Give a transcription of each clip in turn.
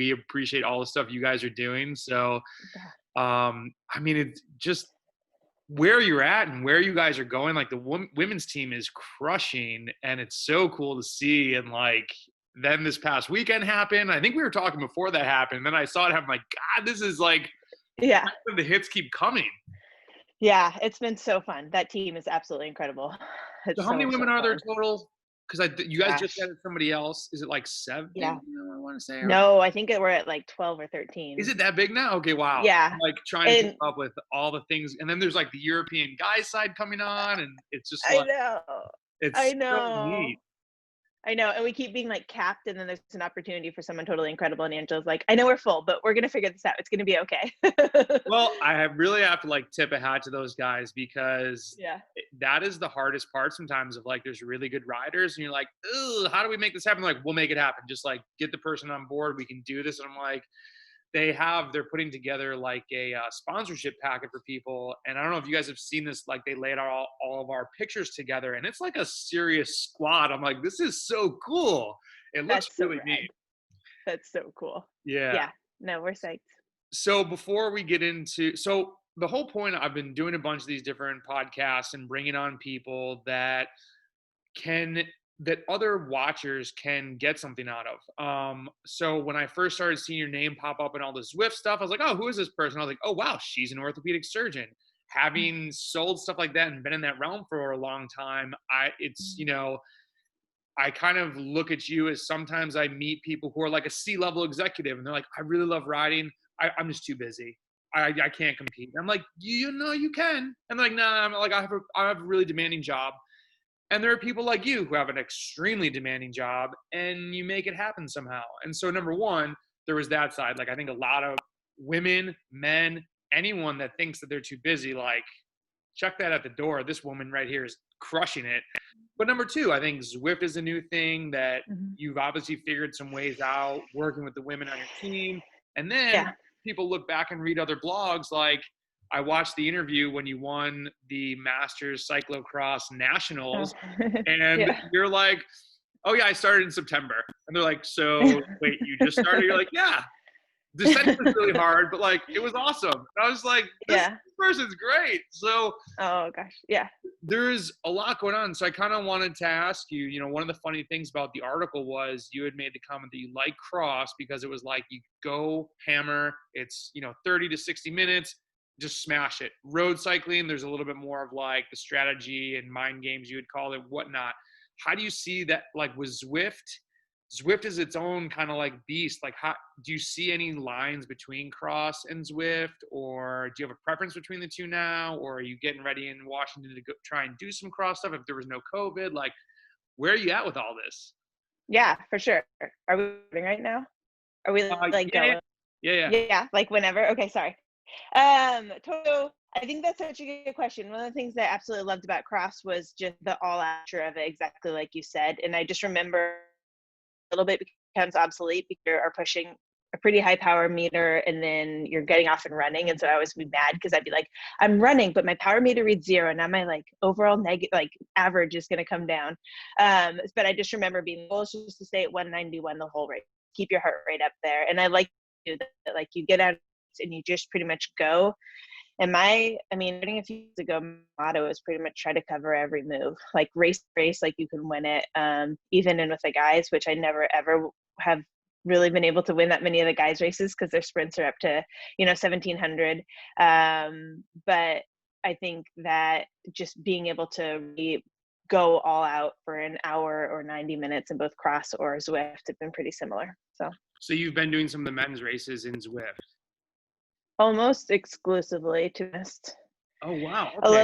we appreciate all the stuff you guys are doing. So, I mean, it's just where you're at and where you guys are going. Like the women's team is crushing, and it's so cool to see. And like, then this past weekend happened. I think we were talking before that happened. And then I saw it happen. Like, God, this is like, yeah, the hits keep coming. yeah, it's been so fun. That team is absolutely incredible. So how many women are there total? Because you guys just Gosh. added somebody else. Is it like 7? Yeah. I want to say. No, I think we're at like 12 or 13. Is it that big now? Okay, wow. Yeah. I'm like trying to keep up with all the things, and then there's like the European guys side coming on, and it's just like I it's so know. neat. I know, and we keep being like capped, and then there's an opportunity for someone totally incredible, and Angela's like, I know we're full, but we're gonna figure this out. It's gonna be okay. Well, really have to like tip a hat to those guys, because that is the hardest part sometimes of like, there's really good riders and you're like, ugh, how do we make this happen? Like, we'll make it happen. Just like get the person on board. We can do this. And I'm like, they're putting together like a sponsorship packet for people. And I don't know if you guys have seen this, like they laid out all of our pictures together, and it's like a serious squad. I'm like, this is so cool. It looks really neat. That's so cool. Yeah. Yeah. No, we're psyched. So before we get into, so the whole point, I've been doing a bunch of these different podcasts and bringing on people that other watchers can get something out of. So when I first started seeing your name pop up in all the Zwift stuff, I was like, oh, who is this person? I was like, oh, wow, she's an orthopedic surgeon. Having sold stuff like that and been in that realm for a long time, I kind of look at you as, sometimes I meet people who are like a C-level executive and they're like, I really love riding. I'm just too busy. I can't compete. I'm like, you know, you can. And they're like, nah, I'm like, I have a really demanding job. And there are people like you who have an extremely demanding job and you make it happen somehow. And so number one, there was that side. Like, I think a lot of women, men, anyone that thinks that they're too busy, like, check that at the door. This woman right here is crushing it. But number two, I think Zwift is a new thing that you've obviously figured some ways out working with the women on your team. And then people look back and read other blogs. Like, I watched the interview when you won the Masters Cyclocross Nationals, and you're like, oh yeah, I started in September. And they're like, so wait, you just started? You're like, yeah. Descent was really hard, but like, it was awesome. And I was like, this person's great. So oh gosh, yeah. There's a lot going on. So I kind of wanted to ask you, you know, one of the funny things about the article was you had made the comment that you like cross because it was like, you go hammer, it's, 30 to 60 minutes, just smash it. Road cycling, there's a little bit more of like the strategy and mind games, you would call it, whatnot. How do you see that, like with Zwift? Zwift is its own kind of like beast. Like, how do you see any lines between cross and Zwift, or do you have a preference between the two now, or are you getting ready in Washington to go try and do some cross stuff if there was no COVID? Like, where are you at with all this? Yeah, for sure. Are we recording right now? Are we like going? Yeah, like whenever. Okay, sorry. So I think that's such a good question. One of the things that I absolutely loved about cross was just the all-out nature of it, exactly like you said. And I just remember a little bit becomes obsolete because you are pushing a pretty high power meter and then you're getting off and running. And so I always be mad because I'd be like, I'm running, but my power meter reads 0. Now my like overall negative, like average is going to come down. But I just remember being goal is just to stay at 191 the whole race, keep your heart rate up there. And I like to do that, like you get out and you just pretty much go. And running a few years ago, my motto is pretty much try to cover every move, like race, like you can win it. Even in with the guys, which I never ever have really been able to win that many of the guys races because their sprints are up to, 1700. But I think that just being able to really go all out for an hour or 90 minutes in both cross or Zwift have been pretty similar. So you've been doing some of the men's races in Zwift? Almost exclusively, to be honest. Oh, wow. Okay.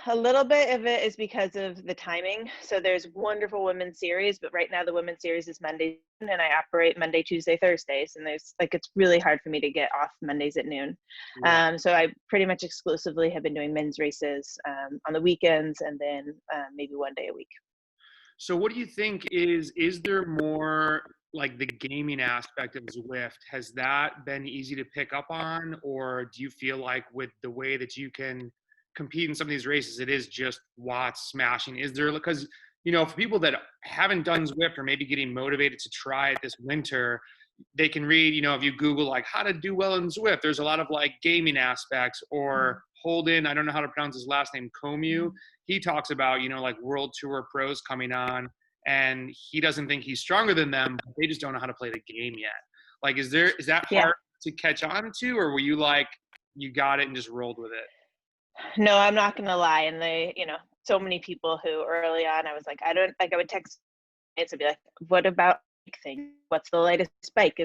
A little bit of it is because of the timing. So there's wonderful women's series, but right now the women's series is Monday, and I operate Monday, Tuesday, Thursdays. And it's really hard for me to get off Mondays at noon. Yeah. So I pretty much exclusively have been doing men's races on the weekends, and then maybe one day a week. So what do you think is there more like the gaming aspect of Zwift? Has that been easy to pick up on, or do you feel like with the way that you can compete in some of these races, it is just watts smashing? Is there, because, for people that haven't done Zwift or maybe getting motivated to try it this winter, they can read, you know, if you Google like how to do well in Zwift, there's a lot of like gaming aspects. Or Holden, I don't know how to pronounce his last name, Comu. He talks about, you know, like world tour pros coming on, and he doesn't think he's stronger than them, but they just don't know how to play the game yet. Like, is that hard to catch on to, or were you like, you got it and just rolled with it? No, I'm not going to lie. And they, you know, so many people who early on, I was like, I would text it to be like, what about thing? What's the latest bike?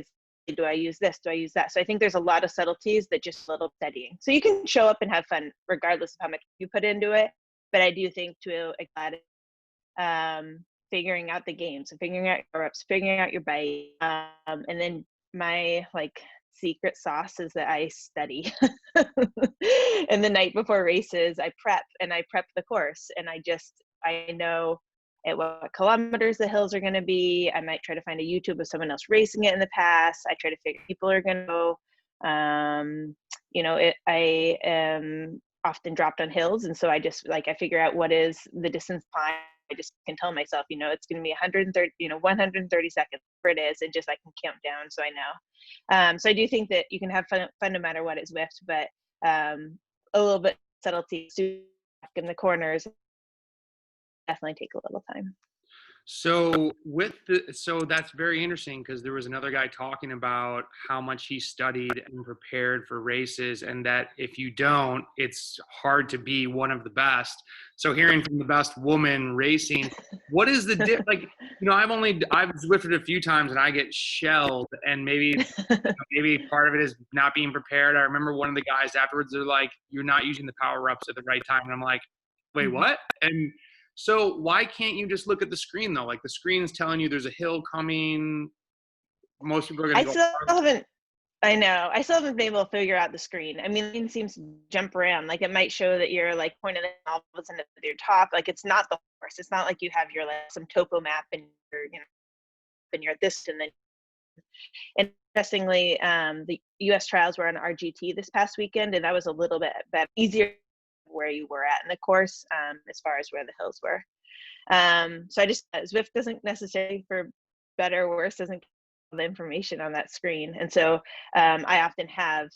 Do I use this? Do I use that? So I think there's a lot of subtleties that just a little steadying. So you can show up and have fun regardless of how much you put into it. But I do think to figuring out the game, so figuring out your reps, figuring out your bike, and then my like secret sauce is that I study. And the night before races, I prep the course, and I know at what kilometers the hills are going to be. I might try to find a YouTube of someone else racing it in the past. I try to figure people are going to go. You know, I am often dropped on hills, and so I just like I figure out what is the distance time. I just can tell myself, you know, it's going to be 130, you know, 130 seconds, whatever it is, and just I can count down so I know. So I do think that you can have fun no matter what it's Zwift, but a little bit subtlety in the corners definitely take a little time. So so that's very interesting, because there was another guy talking about how much he studied and prepared for races, and that if you don't, it's hard to be one of the best. So hearing from the best woman racing, what is the like, you know, I've Zwifted a few times and I get shelled, and maybe part of it is not being prepared. I remember one of the guys afterwards, they're like, you're not using the power ups at the right time. And I'm like, wait, what? And so why can't you just look at the screen though? Like the screen is telling you there's a hill coming. Most people are going to go. I still haven't been able to figure out the screen. I mean, it seems to jump around. Like it might show that you're like pointed all of a sudden at your top. Like it's not the horse. It's not like you have your like some topo map and you're at this and then. And interestingly, the U.S. trials were on RGT this past weekend, and that was a little bit better, easier where you were at in the course as far as where the hills were. So I just Zwift doesn't necessarily, for better or worse, doesn't give the information on that screen, and so I often have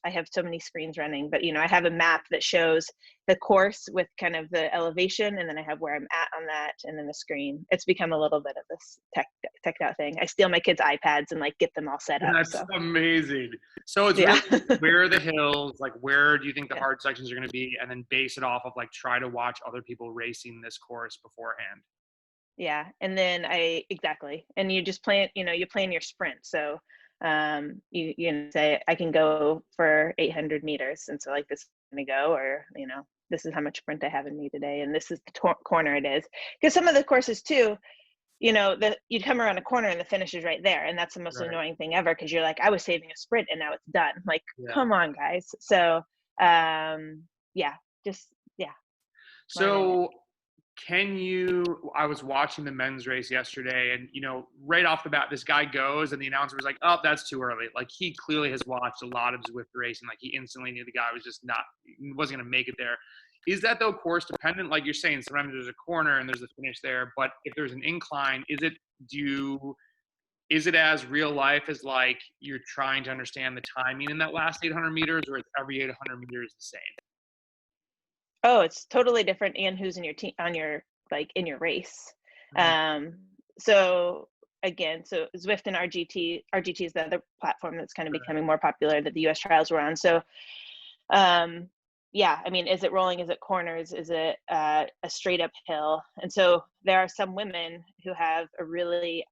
I have so many screens running, but you know I have a map that shows the course with kind of the elevation, and then I have where I'm at on that, and then the screen. It's become a little bit of this tech out thing. I steal my kids' iPads and like get them all set up. That's amazing. So it's really, where are the hills? Like where do you think the hard sections are going to be, and then base it off of like try to watch other people racing this course beforehand. Yeah, and then and you just plan. You know, you plan your sprint. So you say I can go for 800 meters, and so like this is gonna go, or you know this is how much sprint I have in me today, and this is the corner it is. Because some of the courses too, you know, you'd come around a corner and the finish is right there, and that's the most annoying thing ever, because you're like, I was saving a sprint and now it's done. Like, come on, guys. So So I was watching the men's race yesterday, and you know, right off the bat, this guy goes and the announcer was like, oh, that's too early. Like he clearly has watched a lot of Zwift racing. Like he instantly knew the guy was just wasn't going to make it there. Is that though course dependent? Like you're saying, sometimes there's a corner and there's a finish there, but if there's an incline, is it as real life as like you're trying to understand the timing in that last 800 meters, or is every 800 meters the same? Oh, it's totally different, and who's in your team on your in your race. So again, so Zwift and RGT is the other platform that's kind of becoming more popular that the US trials were on. So I mean, is it rolling? Is it corners? Is it a straight up hill? And so there are some women who have a really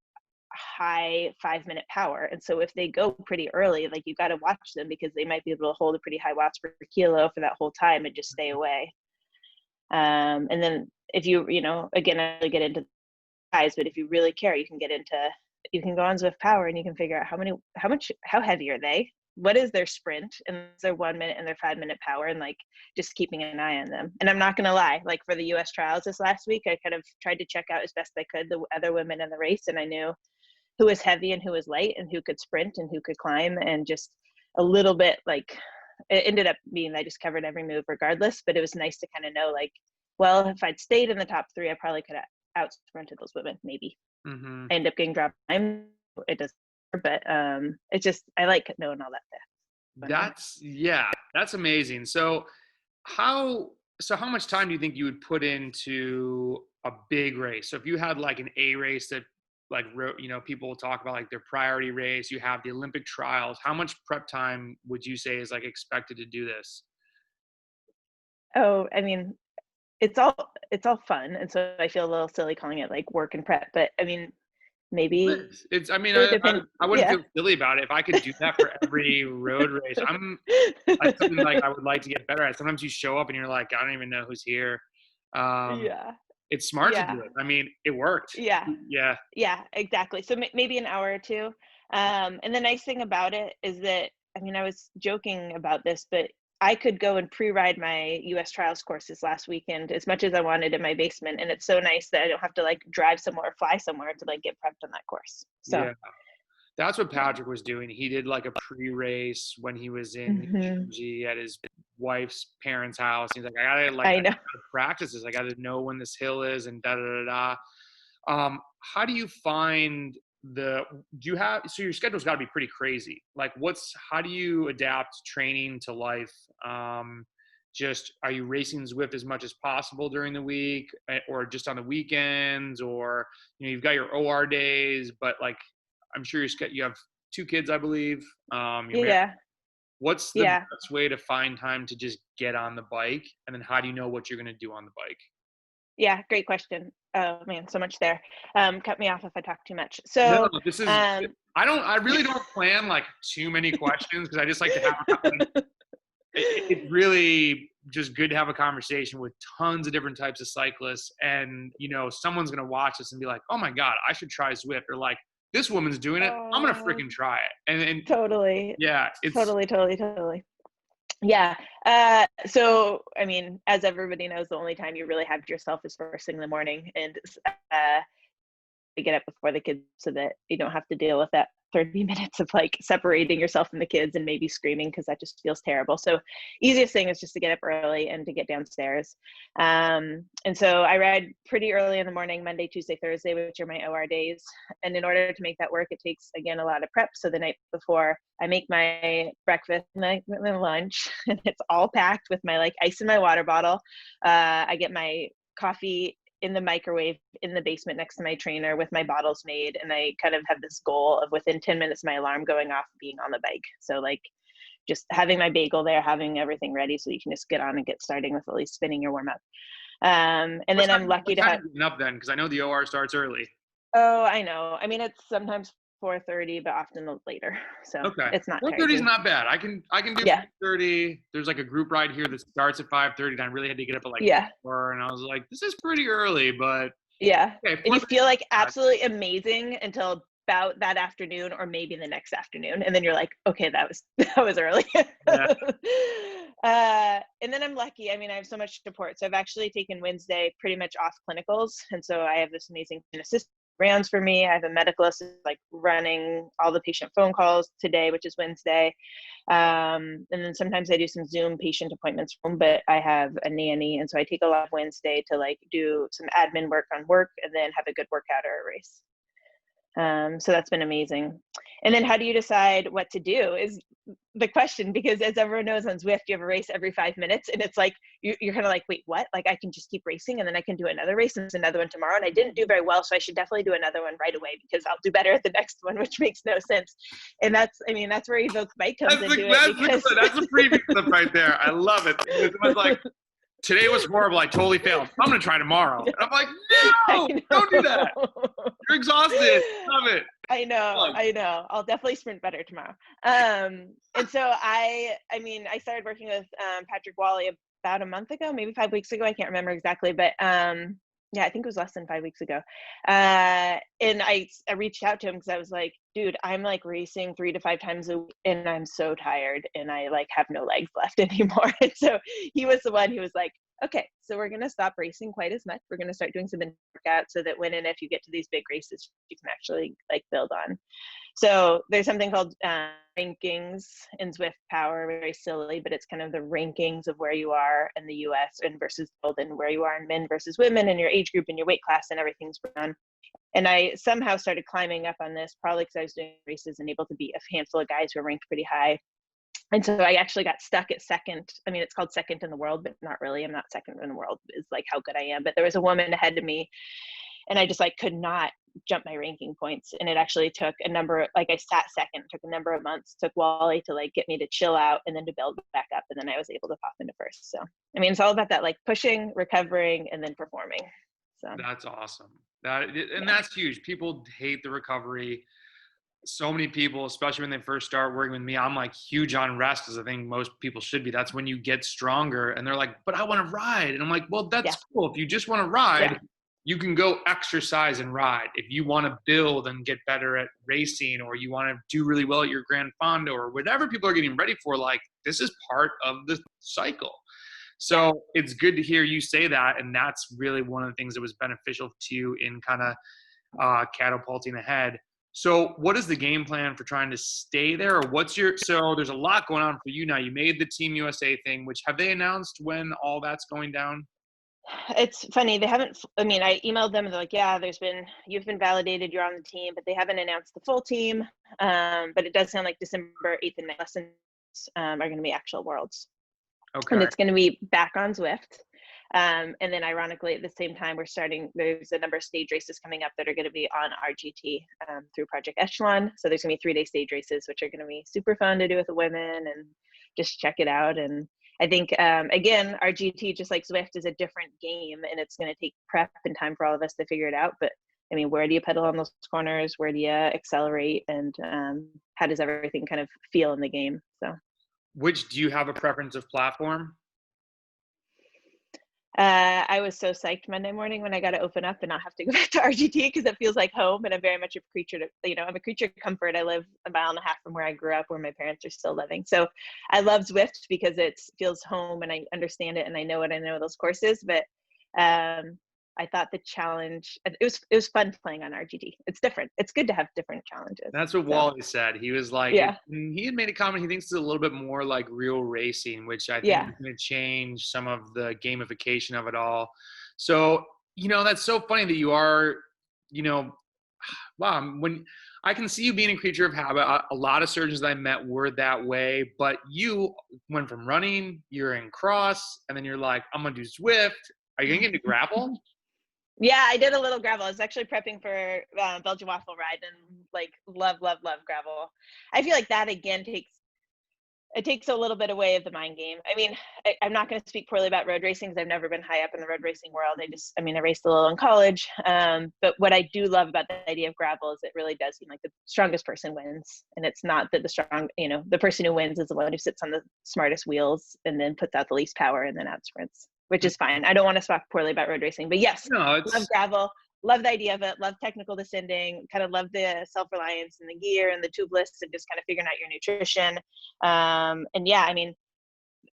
high 5-minute power, and so if they go pretty early, like you got to watch them, because they might be able to hold a pretty high watts per kilo for that whole time and just stay away. And then if you know, again, I really get into size, but if you really care, you can go on Zwift Power and you can figure out how heavy are they, what is their sprint, and their 1 minute and their 5-minute power, and like just keeping an eye on them. And I'm not gonna lie, like for the US trials this last week, I kind of tried to check out as best I could the other women in the race, and I knew who was heavy and who was light and who could sprint and who could climb, and just a little bit like it ended up being I just covered every move regardless, but it was nice to kind of know like, well, if I'd stayed in the top 3, I probably could have out sprinted those women maybe. I end up getting dropped time. It doesn't but it's just, I like knowing all that stuff. That's amazing. So how much time do you think you would put into a big race? So if you had like an A race that like, you know, people will talk about like their priority race, you have the Olympic trials, how much prep time would you say is like expected to do this? Oh, I mean, it's all fun, and so I feel a little silly calling it like work and prep, but I mean, maybe I mean, it would depend. I wouldn't Yeah. feel silly about it if I could do that for every road race. That's something like I would like to get better at. Sometimes you show up and you're like, I don't even know who's here. Yeah. It's smart to do Yeah. it. I mean, it worked. Yeah. Yeah. Yeah, exactly. So maybe an hour or two. And the nice thing about it is that, I mean, I was joking about this, but I could go and pre-ride my US trials courses last weekend as much as I wanted in my basement. And it's so nice that I don't have to like drive somewhere or fly somewhere to like get prepped on that course. So Yeah. That's what Patrick was doing. He did like a pre-race when he was in New mhm. Jersey at his wife's parents' house. He's like, I I know. gotta practice this. I gotta know when this hill is and da da da da. How do you find so your schedule's got to be pretty crazy. Like how do you adapt training to life? Just, are you racing Zwift as much as possible during the week or just on the weekends, or, you know, you've got your OR days, but like, I'm sure you have 2 kids, I believe. You're married. Yeah. What's the Yeah. best way to find time to just get on the bike? And then how do you know what you're going to do on the bike? Yeah. Great question. Oh man, so much there. Cut me off if I talk too much. No, So, this is, um, I really don't plan like too many questions because I just like to have it's really just good to have a conversation with tons of different types of cyclists. And, you know, someone's going to watch this and be like, oh my God, I should try Zwift. Or like, this woman's doing it, I'm going to oh, freaking try it. And totally, yeah, totally. Yeah. So, I mean, as everybody knows, the only time you really have to yourself is first thing in the morning, and to get up before the kids so that you don't have to deal with that 30 minutes of like separating yourself from the kids and maybe screaming because that just feels terrible. So easiest thing is just to get up early and to get downstairs. And so I ride pretty early in the morning, Monday, Tuesday, Thursday, which are my OR days. And in order to make that work, it takes, again, a lot of prep. So the night before, I make my breakfast and my lunch, and it's all packed with my like ice in my water bottle. I get my coffee in the microwave in the basement next to my trainer with my bottles made. And I kind of have this goal of within 10 minutes, my alarm going off, being on the bike. So like just having my bagel there, having everything ready so you can just get on and get starting with at least spinning your warm up. And then I'm lucky to have up then, because I know the OR starts early. Oh, I know. I mean, it's sometimes 4:30, but often later. So Okay. it's not 4:30 is not bad. I can do Yeah. 4:30. There's like a group ride here that starts at 5:30, and I really had to get up at like 4, and I was like, this is pretty early, but yeah. okay, And you feel like absolutely amazing until about that afternoon or maybe the next afternoon. And then you're like, okay, that was early. Yeah. And then I'm lucky. I mean, I have so much support. So I've actually taken Wednesday pretty much off clinicals. And so I have this amazing assistant rounds for me. I have a medical assistant like running all the patient phone calls today, which is Wednesday. And then sometimes I do some Zoom patient appointments, but I have a nanny. And so I take a lot of Wednesday to like do some admin work on work and then have a good workout or a race. So that's been amazing. And then how do you decide what to do is the question, because as everyone knows on Zwift, you have a race every 5 minutes and it's like, you're kind of like, wait, what? Like I can just keep racing and then I can do another race and there's another one tomorrow. And I didn't do very well. So I should definitely do another one right away because I'll do better at the next one, which makes no sense. And that's where Evoke Bike comes into it. That's a preview clip right there. I love it. It was like, today was horrible. I totally failed. I'm going to try tomorrow. And I'm like, no, don't do that. You're exhausted. Love it. I know. I'll definitely sprint better tomorrow. And so I started working with Patrick Wally about a month ago, maybe 5 weeks ago. I can't remember exactly, but yeah, I think it was less than 5 weeks ago. And I reached out to him because I was like, dude, I'm like racing 3 to 5 times a week and I'm so tired and I like have no legs left anymore. And so he was the one who was like, okay, so we're going to stop racing quite as much. We're going to start doing some workouts so that when and if you get to these big races, you can actually like build on. So there's something called rankings in Zwift Power, very silly, but it's kind of the rankings of where you are in the US and versus the world, and where you are in men versus women and your age group and your weight class and everything's done. And I somehow started climbing up on this, probably because I was doing races and able to beat a handful of guys who were ranked pretty high. And so I actually got stuck at second. I mean, it's called second in the world, but not really. I'm not second in the world, is like how good I am. But there was a woman ahead of me, and I just like could not jump my ranking points. And it actually took a number, like I sat second, took a number of months, took Wally to like get me to chill out and then to build back up. And then I was able to pop into first. So, I mean, it's all about that, like pushing, recovering, and then performing. So that's awesome. That's huge. People hate the recovery. So many people, especially when they first start working with me, I'm like huge on rest, as I think most people should be. That's when you get stronger. And they're like, but I want to ride. And I'm like, well, that's cool. If you just want to ride, you can go exercise and ride. If you want to build and get better at racing, or you want to do really well at your Grand Fondo, or whatever people are getting ready for, like this is part of the cycle. So it's good to hear you say that. And that's really one of the things that was beneficial to you in kind of catapulting ahead. So what is the game plan for trying to stay there? Or so there's a lot going on for you now. You made the Team USA thing, which have they announced when all that's going down? It's funny. They haven't, I mean, I emailed them and they're like, yeah, you've been validated, you're on the team, but they haven't announced the full team. But it does sound like December 8th and 9th lessons are going to be actual worlds. Okay. And it's going to be back on Zwift. And then ironically, at the same time, there's a number of stage races coming up that are going to be on RGT through Project Echelon. So there's going to be 3-day stage races, which are going to be super fun to do with the women and just check it out. And I think, again, RGT, just like Zwift, is a different game, and it's going to take prep and time for all of us to figure it out. But I mean, where do you pedal on those corners? Where do you accelerate? And how does everything kind of feel in the game? So, do you have a preference of platform? I was so psyched Monday morning when I got to open up and not have to go back to RGT, because it feels like home. And I'm very much a creature I'm a creature of comfort. I live a mile and a half from where I grew up, where my parents are still living. So I love Zwift because it feels home and I understand it and I know those courses. But I thought the challenge, it was fun playing on RGT. It's different. It's good to have different challenges. That's what Wally said. He was like, he had made a comment. He thinks it's a little bit more like real racing, which I think is going to change some of the gamification of it all. So, that's so funny that you are, wow, when I can see you being a creature of habit. A lot of surgeons that I met were that way, but you went from running, you're in cross, and then you're like, I'm going to do Zwift. Are you going to get into grapple? Yeah, I did a little gravel. I was actually prepping for Belgian waffle ride, and like love gravel. I feel like that again takes a little bit away of the mind game. I mean, I'm not going to speak poorly about road racing because I've never been high up in the road racing world. I raced a little in college. But what I do love about the idea of gravel is it really does seem like the strongest person wins. And it's not that the person who wins is the one who sits on the smartest wheels and then puts out the least power and then out sprints, which is fine. I don't want to talk poorly about road racing, but yes, love gravel. Love the idea of it, love technical descending, kind of love the self-reliance and the gear and the tubeless and just kind of figuring out your nutrition. And yeah, I mean,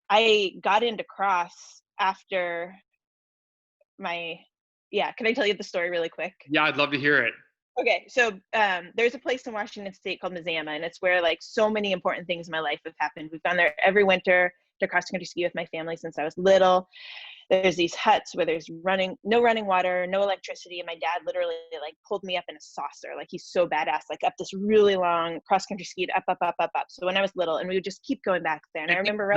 I got into cross after can I tell you the story really quick? Yeah, I'd love to hear it. Okay, so there's a place in Washington State called Mazama, and it's where like so many important things in my life have happened. We've gone there every winter to cross-country ski with my family since I was little. There's these huts where there's no running water, no electricity. And my dad literally like pulled me up in a saucer. Like he's so badass, like up this really long cross-country skied up. So when I was little, and we would just keep going back there. And I remember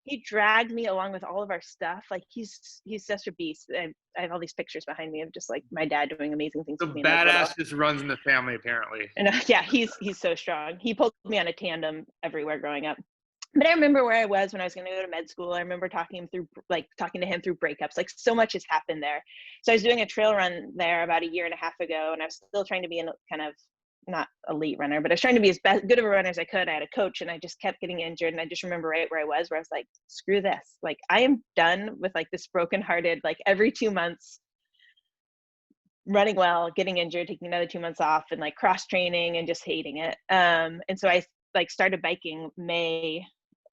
he dragged me along with all of our stuff. Like he's such a beast. I have all these pictures behind me of just like my dad doing amazing things. The badass just runs in the family, apparently. And yeah, he's so strong. He pulled me on a tandem everywhere growing up. But I remember where I was when I was going to go to med school. I remember talking to him through breakups. Like so much has happened there. So I was doing a trail run there about a year and a half ago, and I was still trying to be a kind of not elite runner, but I was trying to be as good of a runner as I could. I had a coach, and I just kept getting injured. And I just remember right where I was like, screw this. Like I am done with like this brokenhearted, like every 2 months running well, getting injured, taking another 2 months off, and like cross training and just hating it. And so I like started biking May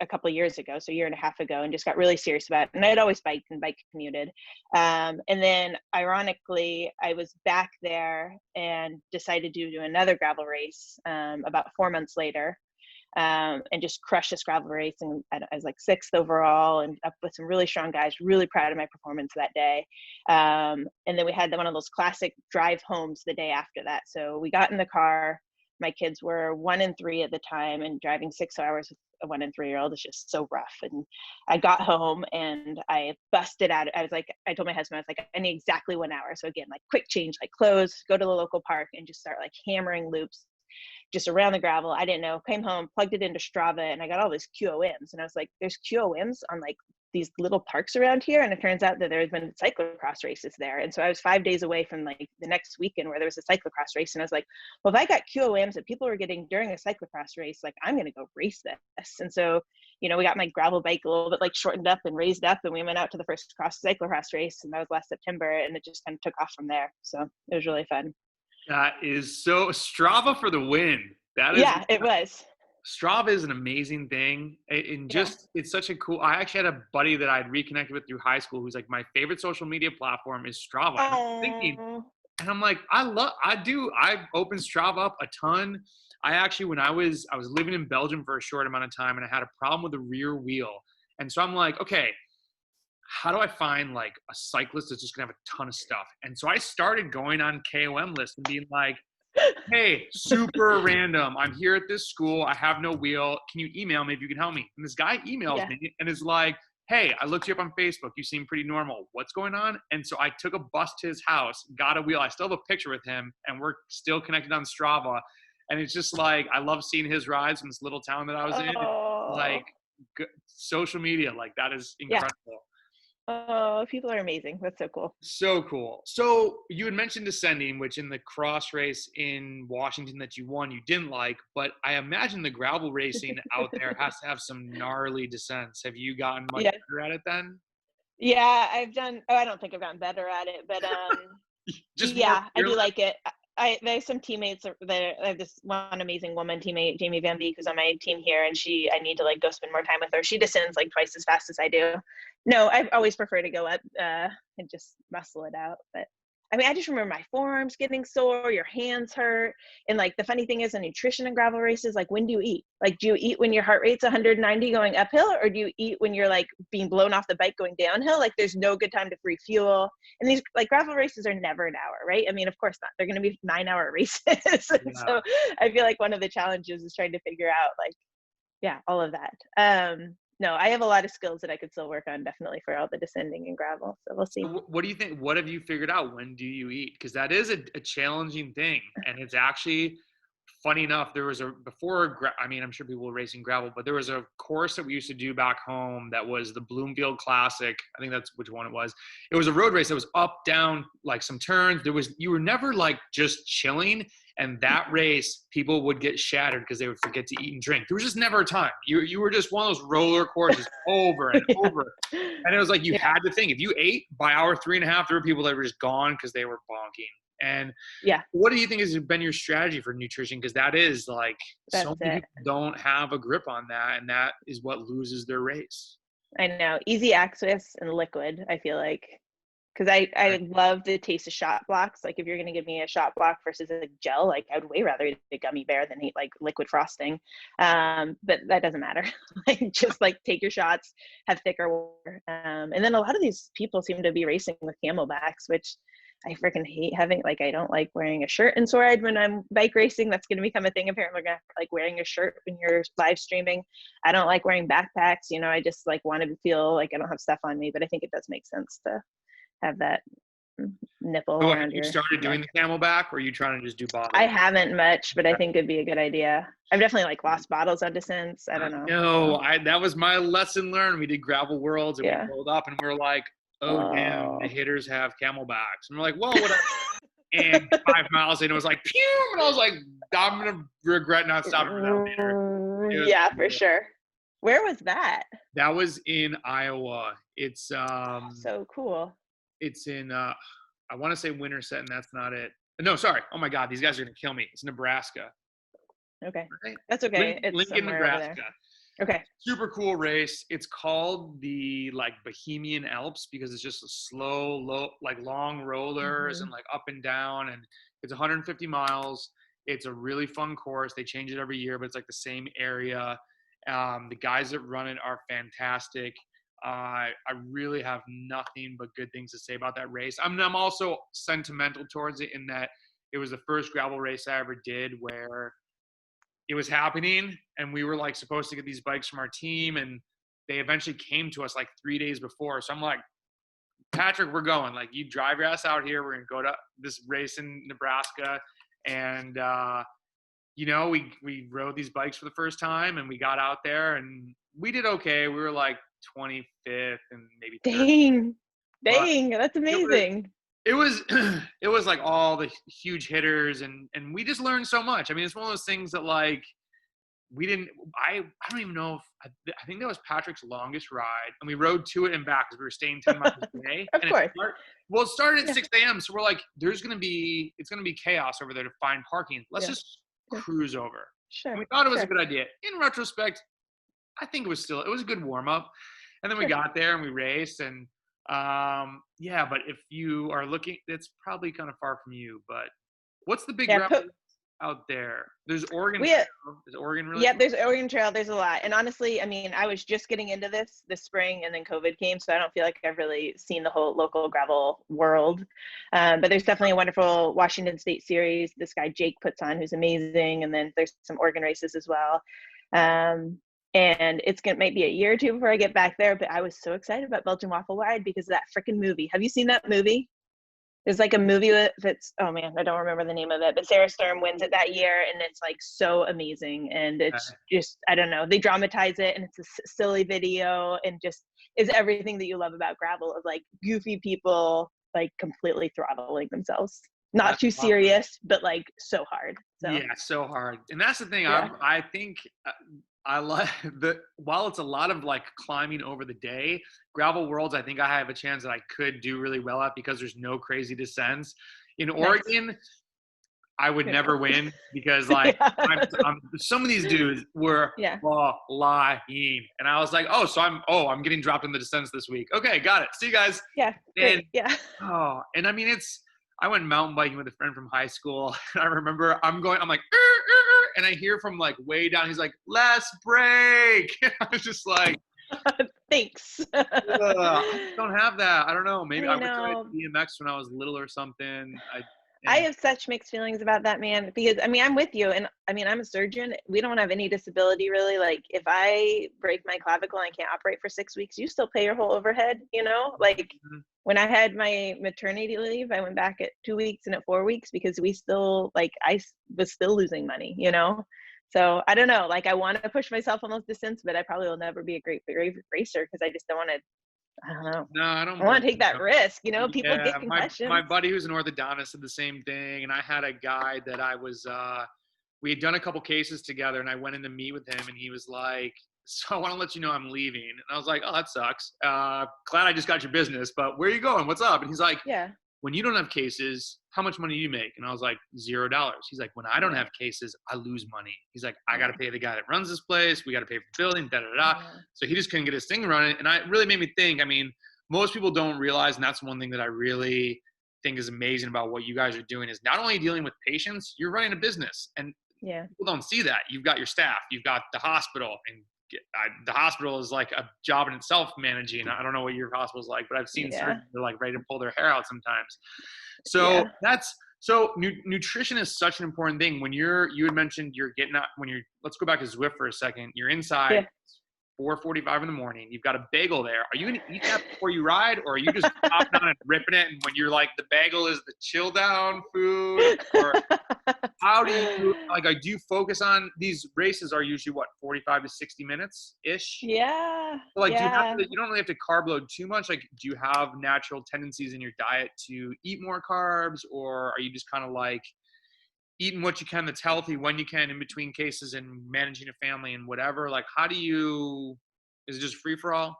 a couple of years ago, so a year and a half ago, and just got really serious about it. And I had always biked and bike commuted. And then ironically, I was back there and decided to do another gravel race about 4 months later. And just crushed this gravel race, and I was like 6th overall, and up with some really strong guys. Really proud of my performance that day. And then we had one of those classic drive homes the day after that. So we got in the car. My kids were 1 and 3 at the time, and driving 6 hours with a 1 and 3-year-old is just so rough. And I got home and I busted out. I was like, I told my husband, I was like, I need exactly 1 hour. So again, like quick change, like clothes, go to the local park and just start like hammering loops just around the gravel. I didn't know, came home, plugged it into Strava, and I got all these QOMs. And I was like, there's QOMs on like these little parks around here. And it turns out that there's been cyclocross races there. And so I was 5 days away from like the next weekend where there was a cyclocross race. And I was like, well, if I got QOMs that people were getting during a cyclocross race, like I'm going to go race this. And so, we got my gravel bike a little bit like shortened up and raised up, and we went out to the first cyclocross race, and that was last September, and it just kind of took off from there. So it was really fun. That is so Strava for the win. That is, yeah, it was. Strava is an amazing thing. And just, it's such a cool, I actually had a buddy that I'd reconnected with through high school who's like, my favorite social media platform is Strava. And I'm thinking, and I'm like, I opened Strava up a ton. I actually, when I was living in Belgium for a short amount of time, and I had a problem with the rear wheel. And so I'm like, okay, how do I find like a cyclist that's just gonna have a ton of stuff? And so I started going on KOM lists and being like, hey, super random, I'm here at this school, I have no wheel, can you email me if you can help me? And this guy emails me and is like, hey, I looked you up on Facebook, you seem pretty normal, what's going on? And so I took a bus to his house, got a wheel, I still have a picture with him, and we're still connected on Strava. And it's just like, I love seeing his rides from this little town that I was in. Like, social media, like that is incredible. Oh, people are amazing. That's so cool. So cool. So you had mentioned descending, which in the cross race in Washington that you won, you didn't like, but I imagine the gravel racing out there has to have some gnarly descents. Have you gotten much better at it then? Yeah, I've done, I don't think I've gotten better at it, but I do like it. There's some teammates that I have this one amazing woman teammate, Jamie Van Beek, who's on my team here, and I need to like go spend more time with her. She descends like twice as fast as I do. No, I always prefer to go up and just muscle it out. But I mean, I just remember my forearms getting sore, your hands hurt. And like the funny thing is, in nutrition and gravel races, like when do you eat? Like, do you eat when your heart rate's 190 going uphill, or do you eat when you're like being blown off the bike going downhill? Like there's no good time to refuel. And these like gravel races are never an hour, right? I mean, of course not. They're going to be 9-hour races. So I feel like one of the challenges is trying to figure out like, all of that. No, I have a lot of skills that I could still work on, definitely, for all the descending and gravel. So we'll see. What do you think? What have you figured out? When do you eat? Because that is a challenging thing. And it's actually, funny enough, there was I'm sure people were racing gravel, but there was a course that we used to do back home that was the Bloomfield Classic. I think that's which one it was. It was a road race that was up, down, like some turns. You were never like just chilling. And that race, people would get shattered because they would forget to eat and drink. There was just never a time. You were just one of those roller courses over and over. And it was like you had to think. If you ate by hour 3.5, there were people that were just gone because they were bonking. And what do you think has been your strategy for nutrition? Because that is like, so many people don't have a grip on that, and that is what loses their race. I know. Easy access and liquid, I feel like. Because I love the taste of shot blocks. Like if you're going to give me a shot block versus a gel, like I would way rather eat a gummy bear than eat like liquid frosting. But that doesn't matter. Like just like take your shots, have thicker water. And then a lot of these people seem to be racing with camelbacks, which I freaking hate having. Like I don't like wearing a shirt and sword when I'm bike racing. That's going to become a thing. Apparently we're going to like wearing a shirt when you're live streaming. I don't like wearing backpacks. I just like want to feel like I don't have stuff on me, but I think it does make sense to have that nipple around you started doing the camelback, or are you trying to just do bottles? I haven't much, but I think it'd be a good idea. I've definitely like lost bottles on descents. I don't know. No, that was my lesson learned. We did Gravel Worlds and we rolled up and we were like, damn, the hitters have camelbacks. And we're like, well, whatever. And 5 miles in, it was like, pew! And I was like, I'm going to regret not stopping for that later. Yeah, for sure. Where was that? That was in Iowa. It's so cool. It's in, I want to say Winterset, and that's not it. No, sorry. Oh, my God. These guys are going to kill me. It's Nebraska. Okay. That's okay. It's Lincoln, Nebraska. Okay. Super cool race. It's called the like Bohemian Alps because it's just a slow, like long rollers and like up and down, and it's 150 miles. It's a really fun course. They change it every year, but it's like the same area. The guys that run it are fantastic. I really have nothing but good things to say about that race. I'm also sentimental towards it in that it was the first gravel race I ever did where it was happening and we were like supposed to get these bikes from our team, and they eventually came to us like 3 days before. So I'm like, Patrick, we're going. Like, you drive your ass out here. We're going to go to this race in Nebraska. And, you know, we rode these bikes for the first time and we got out there and we did okay. We were like 25th and maybe 30th. Dang, that's amazing. It was it was like all the huge hitters and we just learned so much. I mean, it's one of those things that like I don't even know if I think that was Patrick's longest ride, and we rode to it and back because we were staying 10 miles a day. Of course. It started at 6 a.m. So we're like, it's gonna be chaos over there to find parking. Let's just cruise over. Sure. And we thought it was a good idea. In retrospect, I think it was a good warm up. And then we got there and we raced and but if you are looking, it's probably kind of far from you, but what's the big gravel out there? There's Oregon Trail. Is Oregon really cool? There's Oregon Trail. There's a lot. And honestly, I mean, I was just getting into this spring and then COVID came, so I don't feel like I've really seen the whole local gravel world. But there's definitely a wonderful Washington State series this guy Jake puts on, who's amazing. And then there's some Oregon races as well. And it's might be a year or two before I get back there, but I was so excited about Belgian Waffle Ride because of that freaking movie. Have you seen that movie? There's like a movie that's, oh man, I don't remember the name of it, but Sarah Stern wins it that year, and it's like so amazing. And it's just, I don't know, they dramatize it, and it's a silly video, and just is everything that you love about gravel, of like goofy people like completely throttling themselves. Not too serious, but like so hard. So. Yeah, so hard. And that's the thing. I think I like while it's a lot of like climbing over the day, gravel worlds, I think I have a chance that I could do really well at because there's no crazy descents. In Oregon, I would never win because like some of these dudes were lying, and I was like, I'm getting dropped in the descents this week. Okay, got it. See you guys. Yeah. And, and I mean, I went mountain biking with a friend from high school. And I remember I'm like, and I hear from like way down, he's like, last break. I was just like, thanks. I don't have that. I don't know. Maybe I would try BMX when I was little or something. I have such mixed feelings about that, man, because I mean, I'm with you. And I mean, I'm a surgeon. We don't have any disability really. Like if I break my clavicle and I can't operate for 6 weeks, you still pay your whole overhead, you know, like when I had my maternity leave, I went back at 2 weeks and at 4 weeks because we still I was still losing money, you know? So I don't know, like I want to push myself on those distance, but I probably will never be a great racer because I just don't want to. I don't know. No, I don't want to take that risk. You know, people get concussions. My buddy who's an orthodontist said the same thing. And I had a guy that I was, we had done a couple cases together and I went in to meet with him and he was like, so I want to let you know I'm leaving. And I was like, oh, that sucks. Glad I just got your business, but where are you going? What's up? And he's like, when you don't have cases, how much money do you make? And I was like, $0. He's like, when I don't have cases, I lose money. He's like, I got to pay the guy that runs this place. We got to pay for the building, So he just couldn't get his thing running. And it really made me think, I mean, most people don't realize, and that's one thing that I really think is amazing about what you guys are doing, is not only dealing with patients, you're running a business. And people don't see that. You've got your staff, you've got the hospital, and the hospital is like a job in itself managing. I don't know what your hospital's like, but I've seen surgeons that are like ready to pull their hair out sometimes. So nutrition is such an important thing. When you had mentioned you're getting out, let's go back to Zwift for a second. You're inside 4:45 in the morning. You've got a bagel there. Are you going to eat that before you ride, or are you just popping on and ripping it? And when you're like, the bagel is the chill down food, or how do you do you focus on these races are usually 45 to 60 minutes ish? Yeah. So like, you don't really have to carb load too much. Like, do you have natural tendencies in your diet to eat more carbs, or are you just kind of like eating what you can that's healthy when you can in between cases and managing a family and whatever? Like, is it just free for all?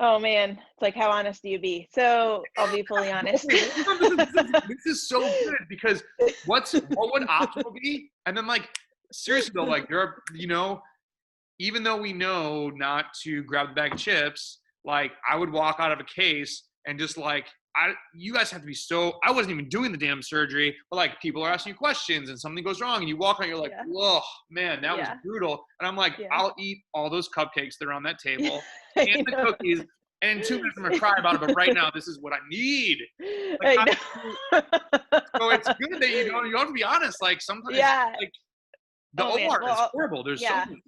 Oh man, it's like, how honest do you be? So I'll be fully honest. This is so good, because what would optimal be? And then like, seriously though, like there are, even though we know not to grab the bag of chips, like I would walk out of a case and just like, you guys have to be so, I wasn't even doing the damn surgery, but like people are asking you questions and something goes wrong and you walk out, you're like, whoa, man, that was brutal. And I'm like, I'll eat all those cupcakes that are on that table and the cookies. And in 2 minutes, I'm going to cry about it. But right now, this is what I need. Like, so it's good that you don't have to be honest. Like sometimes like the OR is horrible. There's so many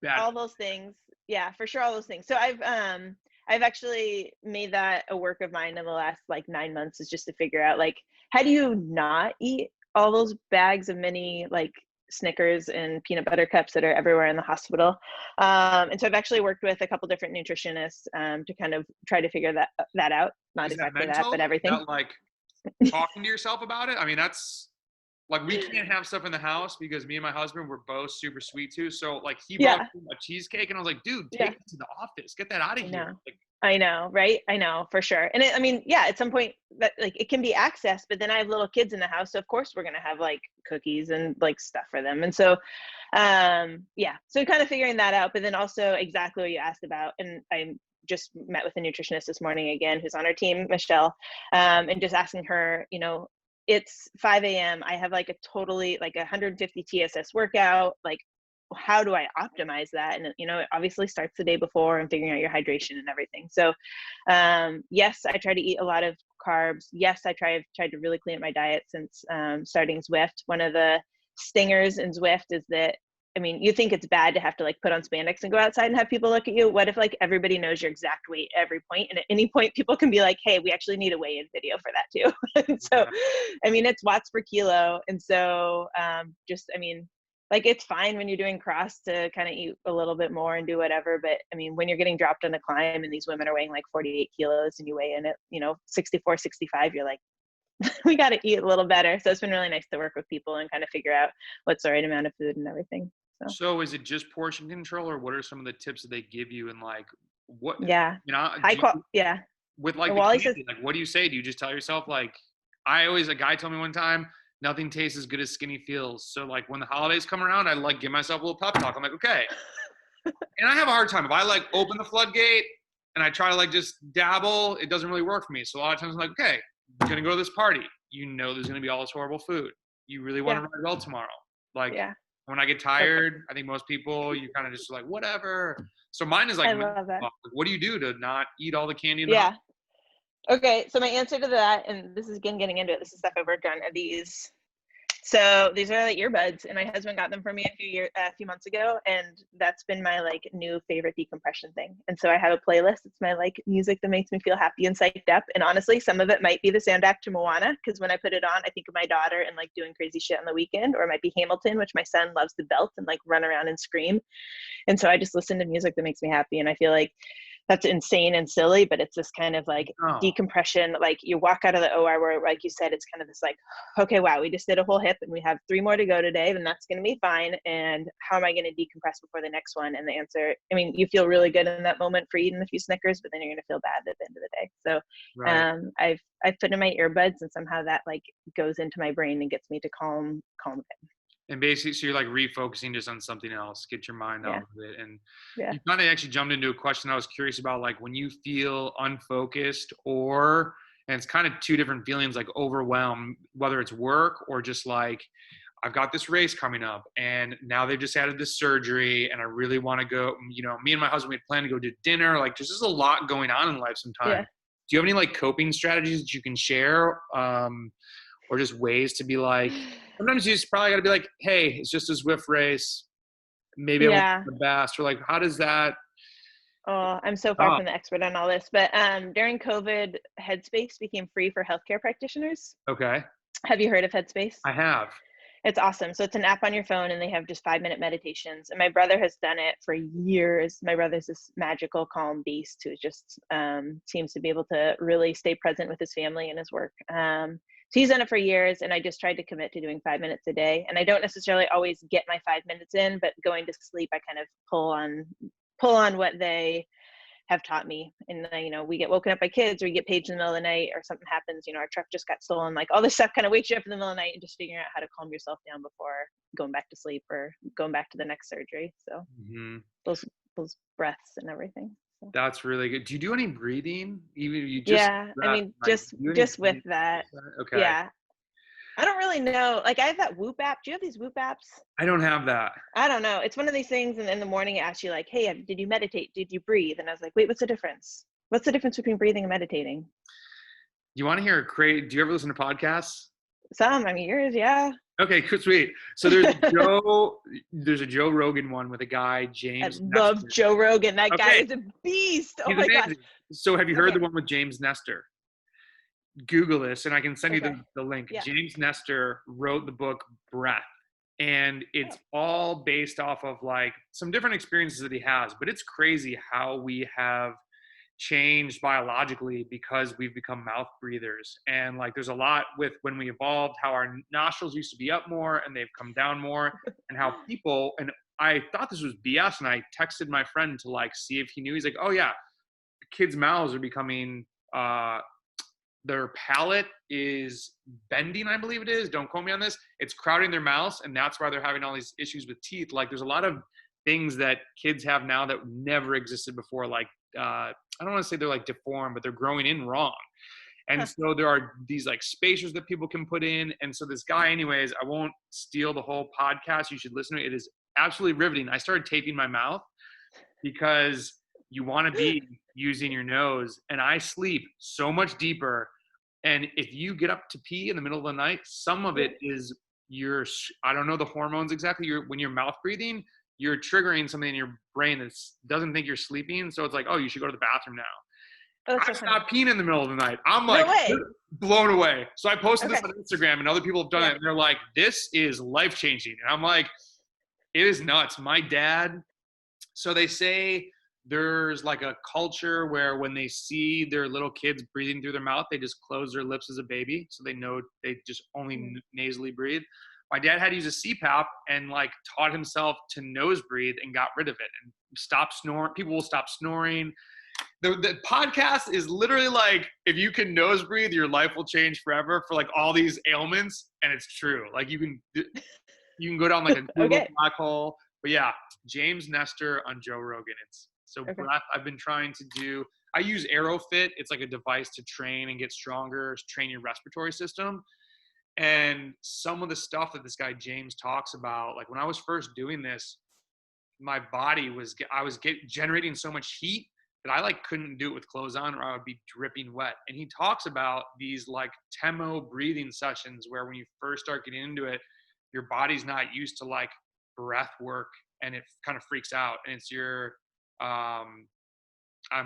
bad. All those things. Yeah, for sure. All those things. So I've actually made that a work of mine in the last like 9 months, is just to figure out like, how do you not eat all those bags of mini like Snickers and peanut butter cups that are everywhere in the hospital. And so I've actually worked with a couple different nutritionists to kind of try to figure that out. Not exactly that, but everything. That, like talking to yourself about it. I mean, that's like, we can't have stuff in the house because me and my husband were both super sweet too. So like he brought a cheesecake and I was like, dude, take it to the office, get that out of here. Like, I know, right? I know, for sure. And I mean, at some point that like it can be accessed, but then I have little kids in the house. So of course we're going to have like cookies and like stuff for them. And so, so kind of figuring that out, but then also exactly what you asked about. And I just met with a nutritionist this morning again, who's on our team, Michelle, and just asking her, it's 5 a.m. I have like a totally like 150 TSS workout. Like, how do I optimize that? And, it obviously starts the day before and figuring out your hydration and everything. So, yes, I try to eat a lot of carbs. Yes, I've tried to really clean up my diet since starting Zwift. One of the stingers in Zwift is that, I mean, you think it's bad to have to like put on spandex and go outside and have people look at you. What if like everybody knows your exact weight at every point, and at any point people can be like, hey, we actually need a weigh-in video for that too. And so, I mean, it's watts per kilo. And so like it's fine when you're doing cross to kind of eat a little bit more and do whatever. But I mean, when you're getting dropped on a climb and these women are weighing like 48 kilos and you weigh in at, 64, 65, you're like, we got to eat a little better. So it's been really nice to work with people and kind of figure out what's the right amount of food and everything. So is it just portion control, or what are some of the tips that they give you? And like, what, with like, like, what do you say? Do you just tell yourself, like, a guy told me one time, nothing tastes as good as skinny feels. So like when the holidays come around, I like give myself a little pep talk. I'm like, okay. And I have a hard time. If I like open the floodgate and I try to like just dabble, it doesn't really work for me. So a lot of times I'm like, okay, I'm going to go to this party. There's going to be all this horrible food. You really want to run well tomorrow. Like when I get tired, I think most people, you kind of just like, whatever. So mine is like, I love that. What do you do to not eat all the candy in the house? Okay, so my answer to that, and this is again getting into it, this is stuff I've worked on, are these. So these are like earbuds, and my husband got them for me a few months ago, and that's been my like new favorite decompression thing. And so I have a playlist. It's my like music that makes me feel happy and psyched up. And honestly, some of it might be the soundtrack to Moana, because when I put it on, I think of my daughter and like doing crazy shit on the weekend, or it might be Hamilton, which my son loves to belt and like run around and scream. And so I just listen to music that makes me happy, and I feel like that's insane and silly, but it's this kind of like decompression. Like you walk out of the OR where, like you said, it's kind of this like, okay, wow, we just did a whole hip and we have 3 more to go today, and that's going to be fine. And how am I going to decompress before the next one? And the answer, I mean, you feel really good in that moment for eating a few Snickers, but then you're going to feel bad at the end of the day. So I've put in my earbuds, and somehow that like goes into my brain and gets me to calm down. And basically, so you're like refocusing just on something else, get your mind out of it. And you kind of actually jumped into a question I was curious about, like when you feel unfocused and it's kind of 2 different feelings, like overwhelmed, whether it's work or just like, I've got this race coming up and now they've just added this surgery and I really want to go, me and my husband, we had planned to go to dinner. Like there's just a lot going on in life sometimes. Yeah. Do you have any like coping strategies that you can share? Or just ways to be like, sometimes you just probably got to be like, hey, it's just a Zwift race. Maybe I won't be the best. Or like, how does that? Oh, I'm so far from the expert on all this. But during COVID, Headspace became free for healthcare practitioners. Okay. Have you heard of Headspace? I have. It's awesome. So it's an app on your phone, and they have just 5-minute meditations. And my brother has done it for years. My brother's this magical, calm beast who just seems to be able to really stay present with his family and his work. So he's done it for years, and I just tried to commit to doing 5 minutes a day. And I don't necessarily always get my 5 minutes in, but going to sleep, I kind of pull on what they have taught me. And we get woken up by kids, or we get paged in the middle of the night, or something happens, our truck just got stolen, like all this stuff kind of wakes you up in the middle of the night, and just figuring out how to calm yourself down before going back to sleep or going back to the next surgery. So those breaths and everything. So. That's really good. Do you do any breathing? Even you just yeah, I mean, just with that. Okay. Yeah. I don't really know. Like, I have that Whoop app. Do you have these Whoop apps? I don't have that. I don't know. It's one of these things, and in the morning it asks you, like, hey, did you meditate? Did you breathe? And I was like, wait, what's the difference? What's the difference between breathing and meditating? You want to hear do you ever listen to podcasts? Some. I mean, yours, yeah. Okay, sweet. So there's a Joe Rogan one with a guy, James. I love Joe Rogan. That guy is a beast. Oh my God. So have you heard the one with James Nestor? Google this, and I can send you the link. Yeah. James Nestor wrote the book Breath, and it's all based off of like some different experiences that he has, but it's crazy how we have changed biologically because we've become mouth breathers. And like there's a lot with when we evolved, how our nostrils used to be up more and they've come down more, and how people, and I thought this was BS, and I texted my friend to like see if he knew. He's like, oh yeah, kids' mouths are becoming their palate is bending, I believe it is. Don't quote me on this. It's crowding their mouths, and that's why they're having all these issues with teeth. Like there's a lot of things that kids have now that never existed before. Like I don't want to say they're like deformed, but they're growing in wrong. And so there are these like spacers that people can put in. And so this guy, anyways, I won't steal the whole podcast. You should listen to it. It is absolutely riveting. I started taping my mouth because you want to be using your nose, and I sleep so much deeper. And if you get up to pee in the middle of the night, some of it is I don't know the hormones exactly. When you're mouth breathing, you're triggering something in your brain that doesn't think you're sleeping. So it's like, oh, you should go to the bathroom now. I stopped peeing in the middle of the night. I'm like blown away. So I posted this on Instagram, and other people have done it, and they're like, this is life-changing. And I'm like, it is nuts. My dad, so they say there's like a culture where when they see their little kids breathing through their mouth, they just close their lips as a baby. So they know they just only nasally breathe. My dad had to use a CPAP and like taught himself to nose breathe and got rid of it and stop snoring. People will stop snoring. The podcast is literally like, if you can nose breathe, your life will change forever for like all these ailments. And it's true. Like you can go down like a Google black hole. But yeah, James Nestor on Joe Rogan. Breath, I've been trying to do. I use AeroFit. It's like a device to train and get stronger, train your respiratory system. And some of the stuff that this guy James talks about, like when I was first doing this, my body was generating so much heat that I like couldn't do it with clothes on, or I would be dripping wet. And he talks about these like Temo breathing sessions where when you first start getting into it, your body's not used to like breath work, and it kind of freaks out. And it's your I'm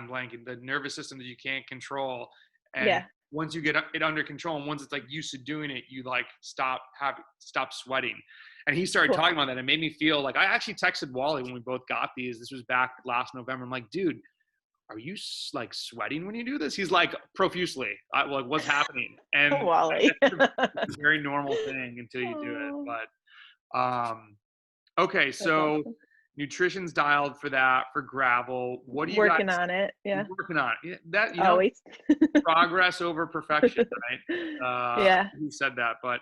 blanking, the nervous system that you can't control. And once you get it under control, and once it's like used to doing it, you like stop sweating. And he started talking about that. It made me feel like, I actually texted Wally when we both got these. This was back last November. I'm like, dude, are you like sweating when you do this? He's like, profusely. Like, what's happening? And Wally. It's a very normal thing until you do it. But okay, so nutrition's dialed for that, for gravel. What are you working on it? Yeah, working on it. That always progress over perfection, right? Yeah. You said that, but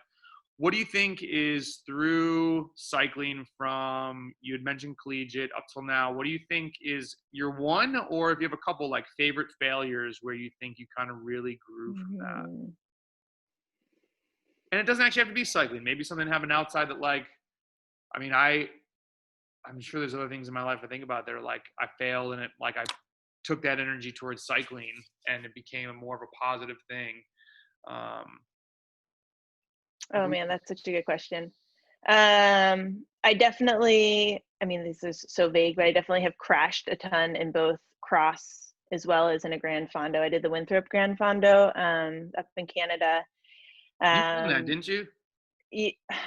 what do you think is through cycling from, you had mentioned collegiate up till now, what do you think is your one, or if you have a couple like favorite failures where you think you kind of really grew from that? And it doesn't actually have to be cycling. Maybe something happened outside that like, I mean, I'm sure there's other things in my life I think about that are like, I failed and it, like I took that energy towards cycling and it became more of a positive thing. Oh man, that's such a good question. I definitely, I mean, this is so vague, but I definitely have crashed a ton in both cross as well as in a Grand Fondo. I did the Winthrop Grand Fondo up in Canada. You did that, didn't you?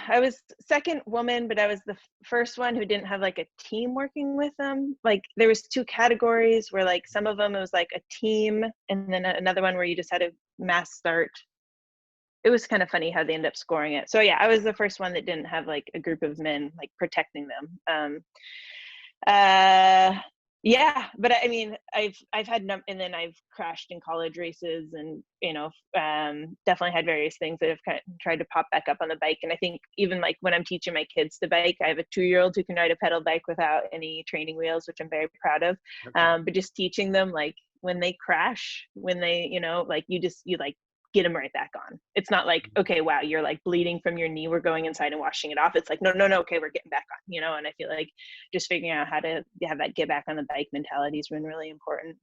I was second woman, but I was the first one who didn't have like a team working with them. Like there was 2 categories where like some of them it was like a team, and then another one where you just had a mass start. It was kind of funny how they ended up scoring it. So yeah, I was the first one that didn't have like a group of men like protecting them. Yeah, but I mean, I've had and then I've crashed in college races, and definitely had various things that have kind of tried to pop back up on the bike. And I think even like when I'm teaching my kids to bike, I have a 2-year-old who can ride a pedal bike without any training wheels, which I'm very proud of. Okay. But just teaching them, like, when they crash, when they, like, you like get them right back on. It's not like, okay, wow, you're like bleeding from your knee, we're going inside and washing it off. It's like, no, okay, we're getting back on, and I feel like just figuring out how to have that get back on the bike mentality has been really important.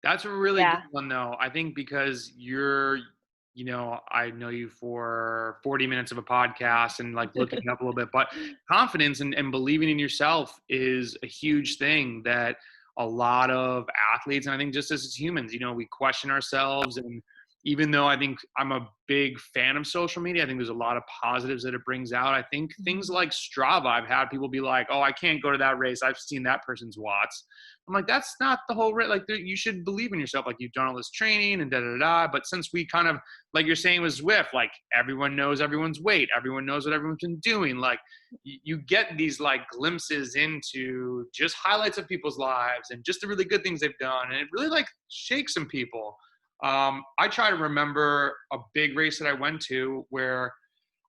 That's a really good Yeah. one though. I think because I know you for 40 minutes of a podcast and like looking up a little bit, but confidence and believing in yourself is a huge thing that a lot of athletes, and I think just as humans, we question ourselves. And even though I think I'm a big fan of social media, I think there's a lot of positives that it brings out. I think things like Strava, I've had people be like, oh, I can't go to that race, I've seen that person's watts. I'm like, that's not the whole race. Like, you should believe in yourself. Like, you've done all this training and da-da-da. But since we kind of, like you're saying with Zwift, like everyone knows everyone's weight, everyone knows what everyone's been doing. Like, you get these like glimpses into just highlights of people's lives and just the really good things they've done. And it really like shakes some people. I try to remember a big race that I went to where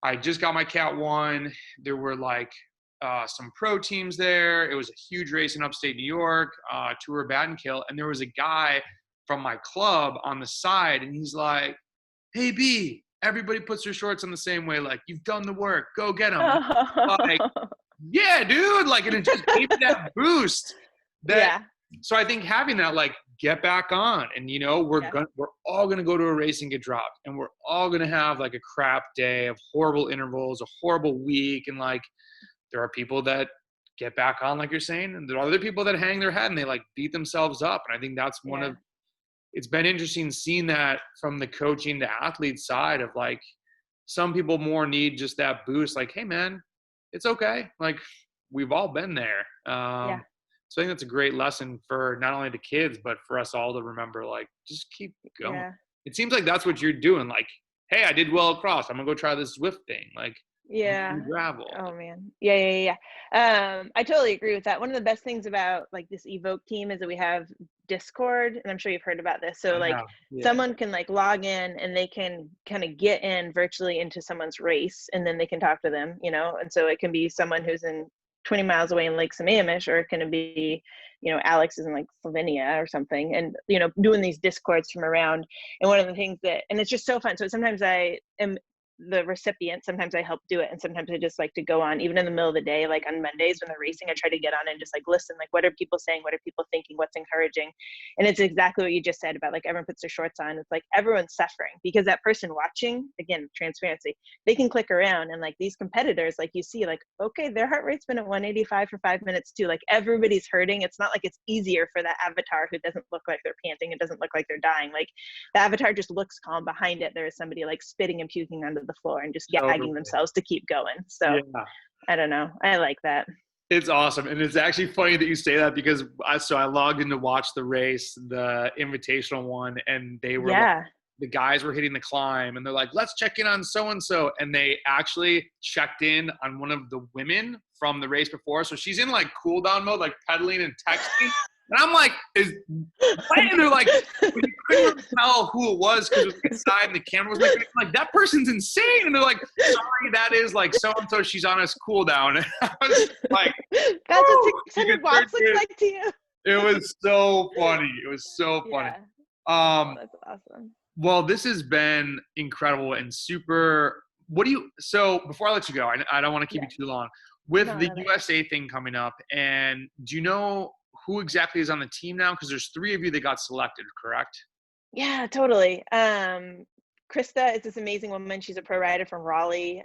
I just got my Cat 1. There were like some pro teams there. It was a huge race in upstate New York, Tour Battenkill. And there was a guy from my club on the side, and he's like, hey, B, everybody puts their shorts on the same way. Like, you've done the work. Go get them. Like, yeah, dude. Like, and it just gave me that boost. So I think having that, like, get back on, and we're all gonna go to a race and get dropped, and we're all gonna have like a crap day of horrible intervals, a horrible week, and like there are people that get back on, like you're saying, and there are other people that hang their head and they like beat themselves up. And I think that's it's been interesting seeing that from the coaching to athlete side of like some people more need just that boost, like, hey man, it's okay, like we've all been there. So I think that's a great lesson for not only the kids, but for us all to remember, like, just keep going. Yeah. It seems like that's what you're doing. Like, hey, I did well across, I'm gonna go try this Zwift thing. Like, gravel. Oh man. Yeah. I totally agree with that. One of the best things about like this Evoke team is that we have Discord, and I'm sure you've heard about this. So like someone can like log in and they can kind of get in virtually into someone's race, and then they can talk to them, and so it can be someone who's in 20 miles away in Lake Sammamish, or it can be, Alex is in like Slovenia or something, and, doing these Discords from around. And one of the things and it's just so fun. So sometimes I am the recipient, sometimes I help do it, and sometimes I just like to go on, even in the middle of the day, like on Mondays when they're racing, I try to get on and just like listen, like, what are people saying, what are people thinking, what's encouraging. And it's exactly what you just said about like everyone puts their shorts on. It's like everyone's suffering because that person watching, again, transparency, they can click around, and like these competitors, like you see, like, okay, their heart rate's been at 185 for 5 minutes too. Like everybody's hurting. It's not like it's easier for that avatar who doesn't look like they're panting, it doesn't look like they're dying. Like the avatar just looks calm. Behind it there is somebody like spitting and puking onto the floor and just gagging themselves to keep going. So I don't know, I like that. It's awesome. And it's actually funny that you say that, because I logged in to watch the race, the invitational one, and they were like, the guys were hitting the climb, and they're like, let's check in on so-and-so. And they actually checked in on one of the women from the race before. So she's in like cool down mode, like pedaling and texting. And I'm like, and they're like, you couldn't really tell who it was because it was inside and the camera was like, that person's insane. And they're like, sorry, that is like so-and-so, she's on a cool down. And I was like, that's what 600 watts looks like to you. It was so funny. It was so funny. That's awesome. Well, this has been incredible and super. So before I let you go, I don't want to keep you too long. With the USA thing coming up, and do you know who exactly is on the team now? Because there's 3 of you that got selected, correct? Yeah, totally. Krista is this amazing woman. She's a pro rider from Raleigh,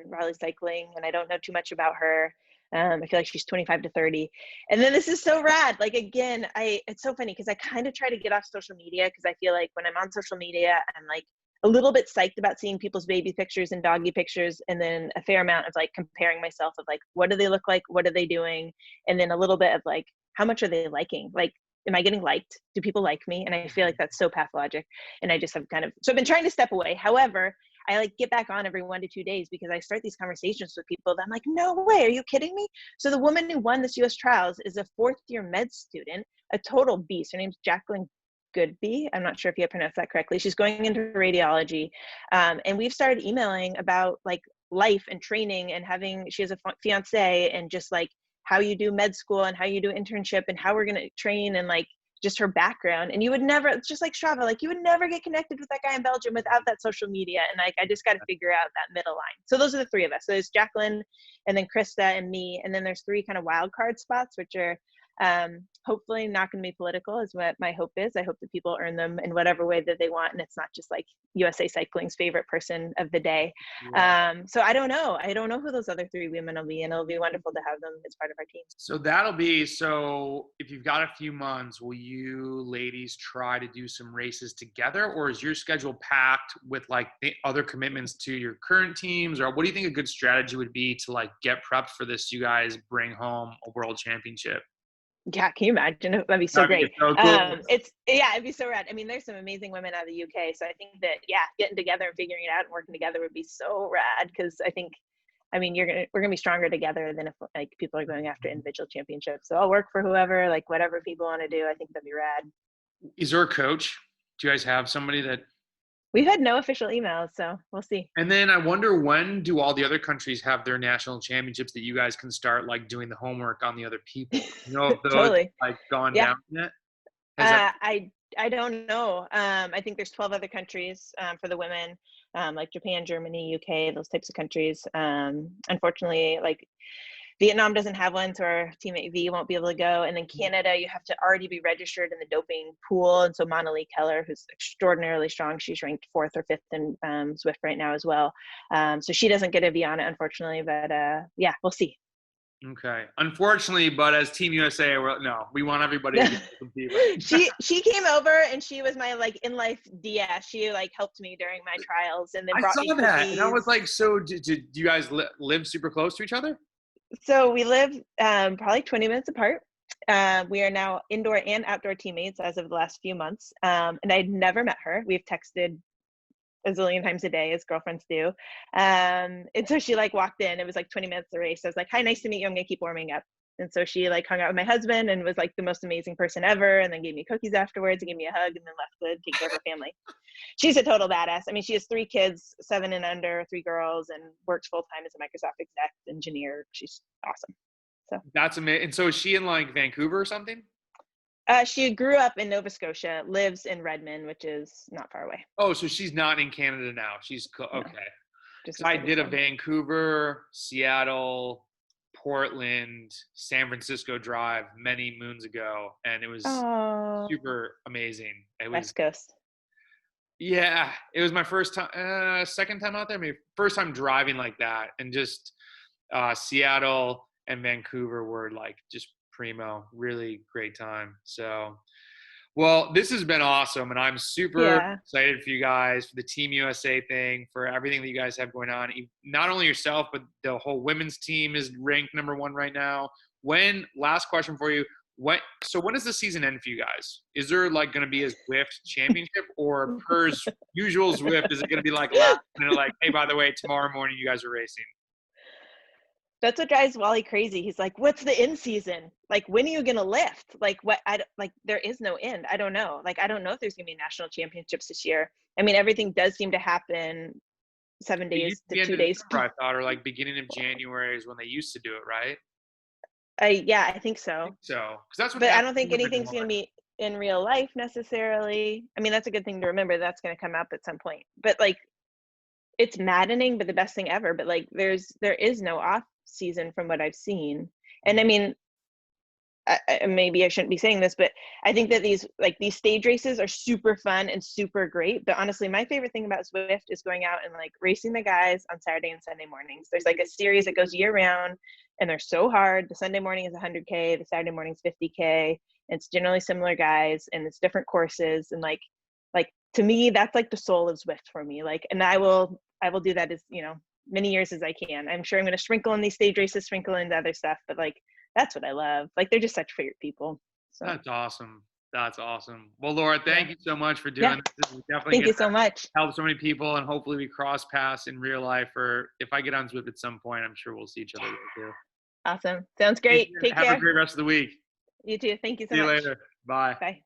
Raleigh Cycling, and I don't know too much about her. I feel like she's 25 to 30. And then this is so rad. Like, again, it's so funny because I kind of try to get off social media, because I feel like when I'm on social media, I'm like a little bit psyched about seeing people's baby pictures and doggy pictures, and then a fair amount of like comparing myself of like, what do they look like? What are they doing? And then a little bit of like, how much are they liking? Like, am I getting liked? Do people like me? And I feel like that's so pathologic. And I just have so I've been trying to step away. However, I like get back on every 1 to 2 days because I start these conversations with people that I'm like, no way, are you kidding me? So the woman who won this US trials is a 4th-year med student, a total beast. Her name's Jacqueline Goodby. I'm not sure if you pronounced that correctly. She's going into radiology. And we've started emailing about like life and training and she has a fiance, and just like how you do med school and how you do internship and how we're going to train, and like just her background. And you would never, it's just like Strava, like you would never get connected with that guy in Belgium without that social media. And like, I just got to figure out that middle line. So those are the 3 of us. So there's Jacqueline, and then Krista and me. And then there's 3 kind of wild card spots, which are hopefully not going to be political, is what my hope is. I hope that people earn them in whatever way that they want, and it's not just like USA Cycling's favorite person of the day. Yeah. So I don't know who those other 3 women will be, and it'll be wonderful to have them as part of our team. So if you've got a few months, will you ladies try to do some races together, or is your schedule packed with like the other commitments to your current teams? Or what do you think a good strategy would be to like get prepped for this, you guys bring home a world championship? Yeah, can you imagine? That'd be so great. So cool. It'd be so rad. I mean, there's some amazing women out of the UK, so I think that getting together and figuring it out and working together would be so rad. Because we're gonna be stronger together than if like people are going after individual championships. So I'll work for whoever, like whatever people want to do. I think that'd be rad. Is there a coach? Do you guys have somebody that? We've had no official emails, so we'll see. And then I wonder, when do all the other countries have their national championships that you guys can start like doing the homework on the other people? You know, if those Totally. like gone down yet? I don't know. I think there's 12 other countries for the women, like Japan, Germany, UK, those types of countries. Unfortunately, like Vietnam doesn't have one, so our teammate V won't be able to go. And then Canada, you have to already be registered in the doping pool. And so Monali Keller, who's extraordinarily strong, she's ranked 4th or 5th in Zwift right now as well. So she doesn't get a V on it, unfortunately, but we'll see. Okay. Unfortunately, but as Team USA, we want everybody to compete. She came over and she was my like in life DS. She like helped me during my trials, and then brought me cookies. That. And I was like, so did you guys live super close to each other? So we live probably 20 minutes apart. We are now indoor and outdoor teammates as of the last few months. And I'd never met her. We've texted a zillion times a day, as girlfriends do. And so she like walked in. It was like 20 minutes of the race. I was like, hi, nice to meet you. I'm gonna keep warming up. And so she like hung out with my husband and was like the most amazing person ever, and then gave me cookies afterwards and gave me a hug, and then left to take care of her family. She's a total badass. I mean, she has 3 kids, 7 and under, 3 girls, and works full-time as a Microsoft exec engineer. She's awesome. So that's amazing. And so is she in like Vancouver or something? She grew up in Nova Scotia, lives in Redmond, which is not far away. Oh, so she's not in Canada now. She's okay. No, so I did a Vancouver, Seattle, Portland, San Francisco drive many moons ago, and it was super amazing. It was West Coast. Yeah, it was my first time, second time out there, maybe first time driving like that, and just Seattle and Vancouver were like just primo, really great time. So, well, this has been awesome, and I'm super excited for you guys, for the Team USA thing, for everything that you guys have going on. Not only yourself, but the whole women's team is ranked #1 right now. Last question for you. When does the season end for you guys? Is there like going to be a Zwift championship, or per usual Zwift, is it going to be like last minute, like, hey, by the way, tomorrow morning you guys are racing? That's what drives Wally crazy. He's like, what's the in season? Like, when are you going to lift? Like, there is no end. I don't know. Like, I don't know if there's going to be national championships this year. I mean, everything does seem to happen 7 days to 2 days. I thought, or like beginning of January is when they used to do it, right? I think so. Because that's what. But I don't think anything's going to be in real life necessarily. I mean, that's a good thing to remember. That's going to come up at some point. But like, it's maddening, but the best thing ever. But like, there is no off season from what I've seen. And I mean, maybe I shouldn't be saying this, but I think that these stage races are super fun and super great. But honestly, my favorite thing about Zwift is going out and like racing the guys on Saturday and Sunday mornings. There's like a series that goes year round, and they're so hard. The Sunday morning is 100K, the Saturday morning is 50K. And it's generally similar guys, and it's different courses. And like to me, that's like the soul of Zwift for me. Like, and I will do that as, many years as I can. I'm sure I'm going to sprinkle in these stage races, sprinkle into other stuff, but like, that's what I love. Like, they're just such favorite people. So. That's awesome. That's awesome. Well, Laura, thank you so much for doing this. This is definitely thank you so much. Help so many people, and hopefully we cross paths in real life, or if I get on Zwift at some point, I'm sure we'll see each other there too. Awesome. Sounds great. Take care. Have a great rest of the week. You too. Thank you so See much. you later. Bye. Bye.